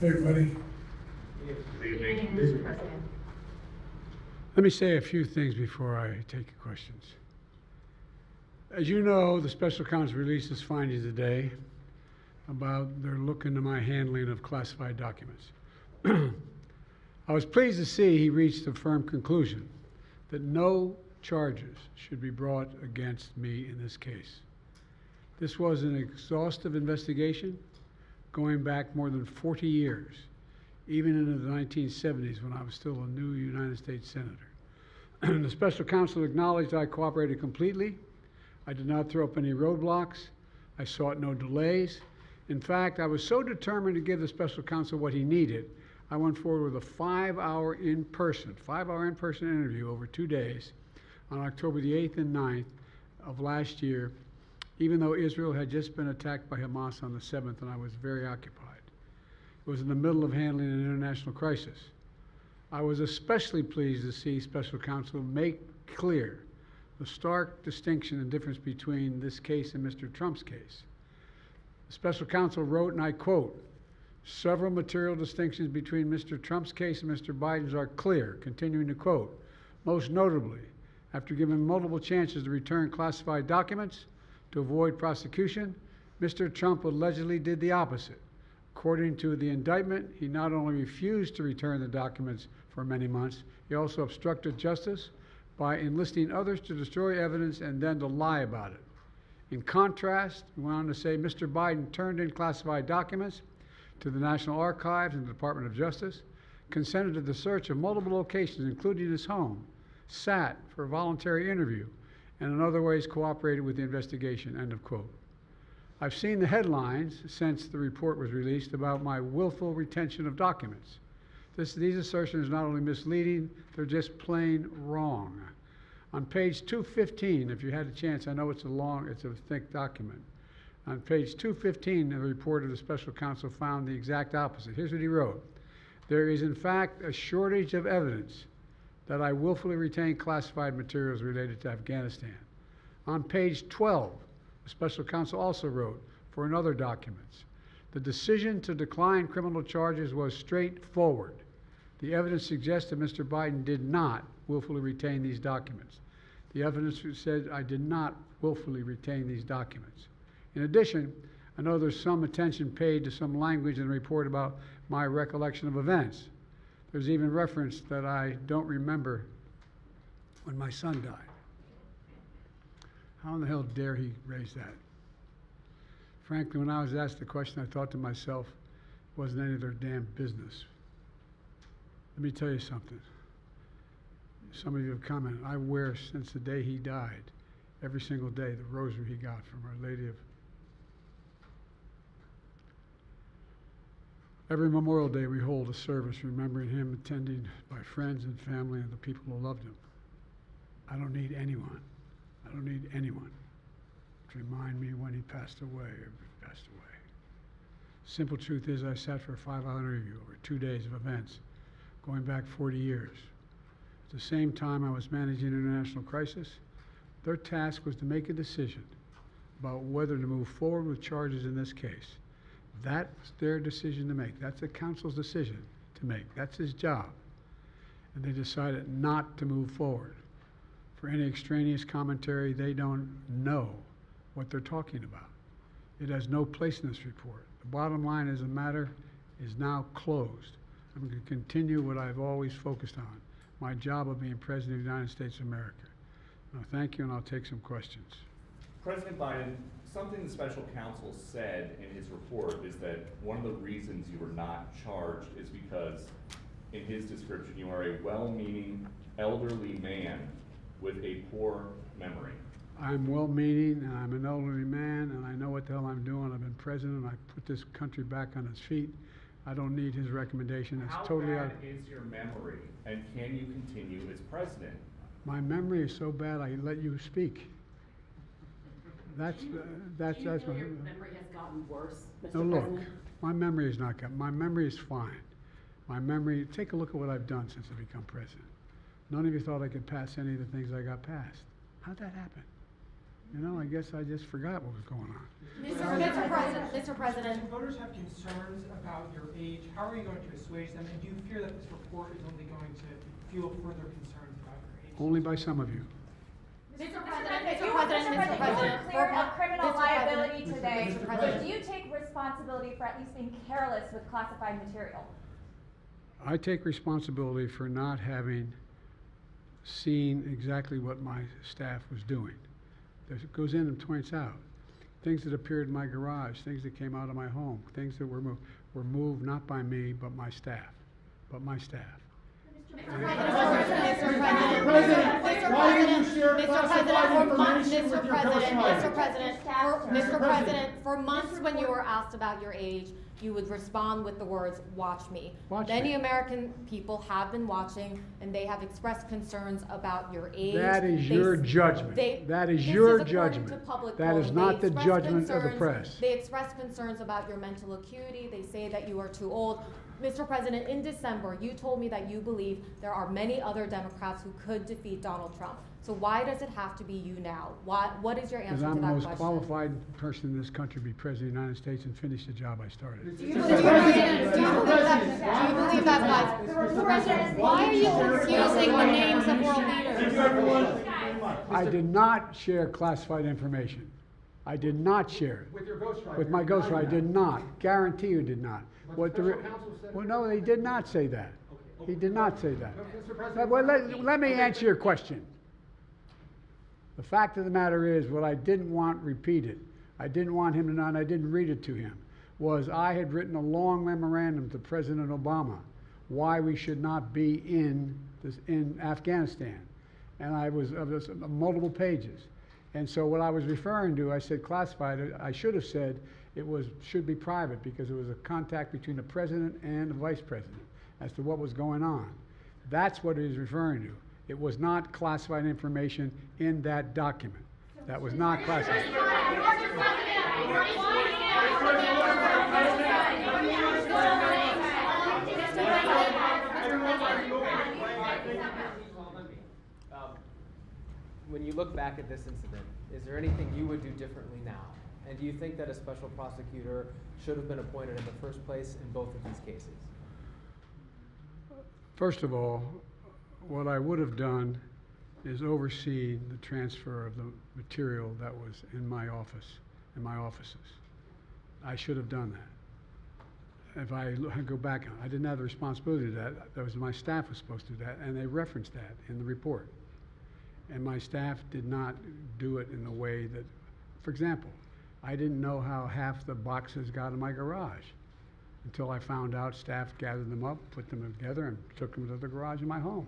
Hey, everybody. Good evening, Mr. President. Let me say a few things before I take your questions. As you know, the Special Counsel released his findings today about their look into my handling of classified documents. I was pleased to see he reached a firm conclusion that no charges should be brought against me in this case. This was an exhaustive investigation going back more than 40 years, even into the 1970s when I was still a new United States Senator. The Special Counsel acknowledged I cooperated completely. I did not throw up any roadblocks. I sought no delays. In fact, I was so determined to give the Special Counsel what he needed, I went forward with a 5-hour in-person interview over 2 days on October the 8th and 9th of last year, even though Israel had just been attacked by Hamas on the 7th and I was very occupied. It was in the middle of handling an international crisis. I was especially pleased to see Special Counsel make clear the stark distinction and difference between this case and Mr. Trump's case. The Special Counsel wrote, and I quote, "Several material distinctions between Mr. Trump's case and Mr. Biden's are clear," continuing to quote, "Most notably, after given multiple chances to return classified documents to avoid prosecution, Mr. Trump allegedly did the opposite. According to the indictment, he not only refused to return the documents for many months, he also obstructed justice by enlisting others to destroy evidence and then to lie about it. In contrast," he went on to say, "Mr. Biden turned in classified documents to the National Archives and the Department of Justice, consented to the search of multiple locations, including his home, sat for a voluntary interview, and in other ways cooperated with the investigation," end of quote. I've seen the headlines since the report was released about my willful retention of documents. These assertions are not only misleading, they're just plain wrong. On page 215, if you had a chance, I know it's a thick document. On page 215 of the report of the Special Counsel found the exact opposite. Here's what he wrote. "There is in fact a shortage of evidence that I willfully retained classified materials related to Afghanistan." On page 12, the Special Counsel also wrote, for another documents, "The decision to decline criminal charges was straightforward. The evidence suggests that Mr. Biden did not willfully retain these documents. The evidence said I did not willfully retain these documents. In addition, I know there's some attention paid to some language in the report about my recollection of events. There's even reference that I don't remember when my son died. How in the hell dare he raise that? Frankly, when I was asked the question, I thought to myself, it wasn't any of their damn business. Let me tell you something. Some of you have commented, I wear since the day he died, every single day, the rosary he got from Our Lady of... Every Memorial Day we hold a service remembering him, attended by friends and family and the people who loved him. I don't need anyone to remind me when he passed away or if he passed away. Simple truth is I sat for a 5-hour interview over 2 days of events going back 40 years. At the same time I was managing an international crisis, their task was to make a decision about whether to move forward with charges in this case. That's their decision to make. That's the counsel's decision to make. That's his job. And they decided not to move forward. For any extraneous commentary, they don't know what they're talking about. It has no place in this report. The bottom line is the matter is now closed. I'm going to continue what I've always focused on, my job of being President of the United States of America. Now, thank you, and I'll take some questions. President Biden, something the Special Counsel said in his report is that one of the reasons you were not charged is because, in his description, you are a well-meaning elderly man with a poor memory. I'm well-meaning, and I'm an elderly man, and I know what the hell I'm doing. I've been president, and I put this country back on its feet. I don't need his recommendation. It's totally out. How bad is your memory, and can you continue as president? My memory is so bad I let you speak. That's Do you my feel your memory has gotten worse, Mr. No, look, President? my memory is not good. My memory is fine. My memory, take a look at what I've done since I've become president. None of you thought I could pass any of the things I got passed. How'd that happen? You know, I guess I just forgot what was going on. Mr. President. If voters have concerns about your age, how are you going to assuage them? And do you fear that this report is only going to fuel further concerns about your age? Only by some of you. Mr. You President, were cleared of criminal Mr. liability President. today. Mr. So President. do you take responsibility for at least being careless with classified material? I take responsibility for not having seen exactly what my staff was doing. It goes in and points out things that appeared in my garage, things that came out of my home, things that were moved not by me, but my staff. Mr. President, for months when you were asked about your age, you would respond with the words, "Watch me." Watch Many me. American people have been watching, and they have expressed concerns about your age. That is They your s- judgment. they- That is this your according judgment. to public That is polling. not They the expressed judgment of the concerns- press. They expressed concerns about your mental acuity. They say that you are too old. Mr. President, in December, you told me that you believe there are many other Democrats who could defeat Donald Trump. So why does it have to be you now? What is your Because answer to I'm the that most question? qualified person in this country to be president of the United States and finish the job I started. Do you believe that? Mr. President, why are you confusing the names of world leaders? I did not share classified information. I did not share it. With your ghostwriter. With my ghostwriter, I did not. Guarantee you did not. But What the the, special counsel said- well, no, he did not say that. Okay. He did not say that. Mr. President. Well, let me answer your question. The fact of the matter is, what I didn't want repeated, I didn't want him to know, and I didn't read it to him, was I had written a long memorandum to President Obama why we should not be in Afghanistan. And I was multiple pages. And so what I was referring to, I said classified, I should have said should be private because it was a contact between the president and the vice president as to what was going on. That's what he was referring to. It was not classified information in that document. That was not classified. When you look back at this incident, is there anything you would do differently now? And do you think that a special prosecutor should have been appointed in the first place in both of these cases? First of all, what I would have done is oversee the transfer of the material that was in my office, in my offices. I should have done that. If I go back, I didn't have the responsibility to do that. That was my staff was supposed to do that, and they referenced that in the report. And my staff did not do it in a way that, for example, I didn't know how half the boxes got in my garage until I found out staff gathered them up, put them together, and took them to the garage in my home.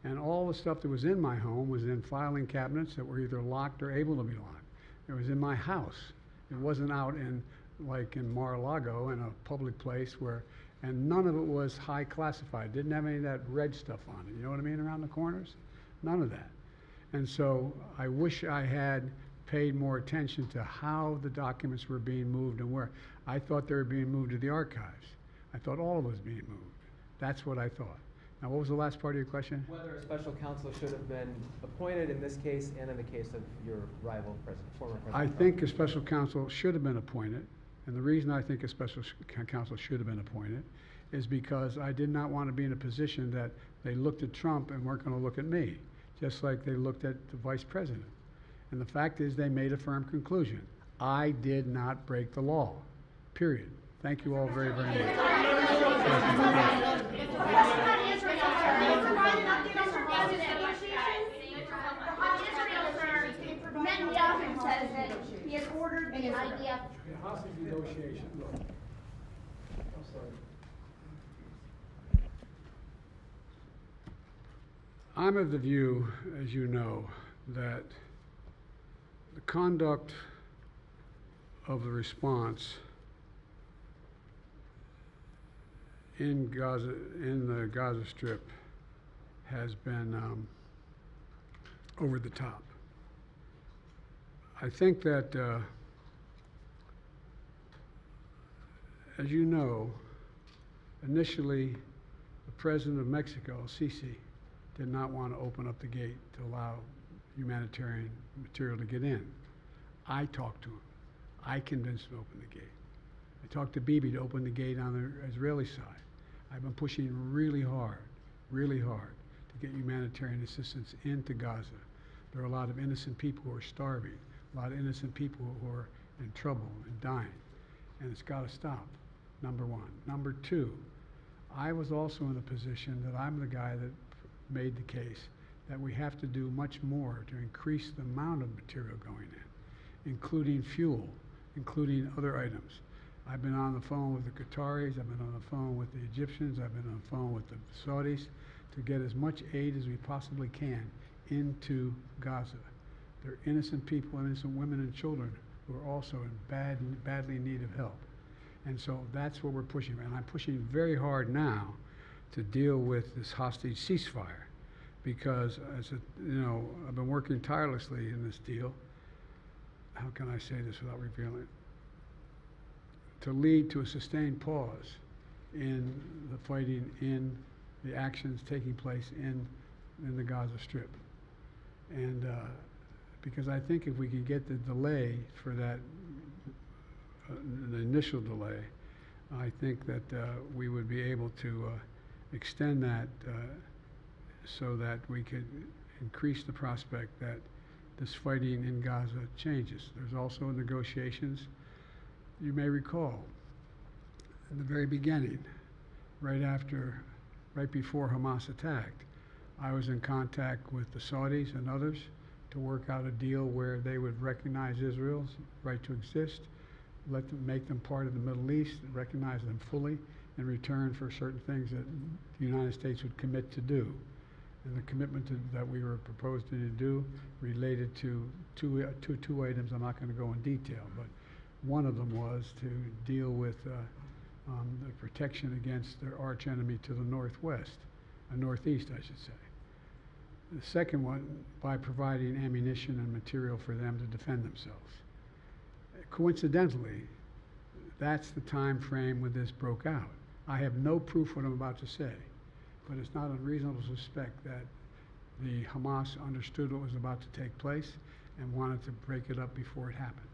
And all the stuff that was in my home was in filing cabinets that were either locked or able to be locked. It was in my house. It wasn't out in, like in Mar-a-Lago, in a public place and none of it was high classified. Didn't have any of that red stuff on it. You know what I mean, around the corners? None of that. And so I wish I had paid more attention to how the documents were being moved and where. I thought they were being moved to the archives. I thought all of it was being moved. That's what I thought. Now, what was the last part of your question? Whether a special counsel should have been appointed in this case and in the case of your rival former president. I think a special counsel should have been appointed. And the reason I think a special counsel should have been appointed is because I did not want to be in a position that they looked at Trump and weren't going to look at me, just like they looked at the vice president. And the fact is they made a firm conclusion. I did not break the law, period. Thank you all very, very much. Netanyahu says that he has ordered the IDF. Hostage negotiation, look. I'm sorry. I'm of the view, as you know, that the conduct of the response in Gaza, in the Gaza Strip, has been over the top. I think that, as you know, initially, the president of Mexico, Sisi, did not want to open up the gate to allow humanitarian material to get in. I talked to him. I convinced him to open the gate. I talked to Bibi to open the gate on the Israeli side. I've been pushing really hard to get humanitarian assistance into Gaza. There are a lot of innocent people who are starving, a lot of innocent people who are in trouble and dying, and it's got to stop, number one. Number two, I was also in a position that I'm the guy that made the case that we have to do much more to increase the amount of material going in, including fuel, including other items. I've been on the phone with the Qataris, I've been on the phone with the Egyptians, I've been on the phone with the Saudis to get as much aid as we possibly can into Gaza. There are innocent people, innocent women and children who are also in badly need of help. And so that's what we're pushing. And I'm pushing very hard now to deal with this hostage ceasefire because, I've been working tirelessly in this deal. How can I say this without revealing it? To lead to a sustained pause in the fighting, in the actions taking place in the Gaza Strip. And because I think if we can get the delay for that, the initial delay, I think that we would be able to extend that so that we could increase the prospect that this fighting in Gaza changes. There's also negotiations. You may recall, in the very beginning, right before Hamas attacked, I was in contact with the Saudis and others to work out a deal where they would recognize Israel's right to exist, make them part of the Middle East, recognize them fully in return for certain things that the United States would commit to do. And the commitment that we were proposing to do related to two items. I'm not going to go in detail, but one of them was to deal with the protection against their arch enemy to the northwest, northeast, I should say. The second one, by providing ammunition and material for them to defend themselves. Coincidentally, that's the time frame when this broke out. I have no proof what I'm about to say, but it's not unreasonable to suspect that the Hamas understood what was about to take place and wanted to break it up before it happened.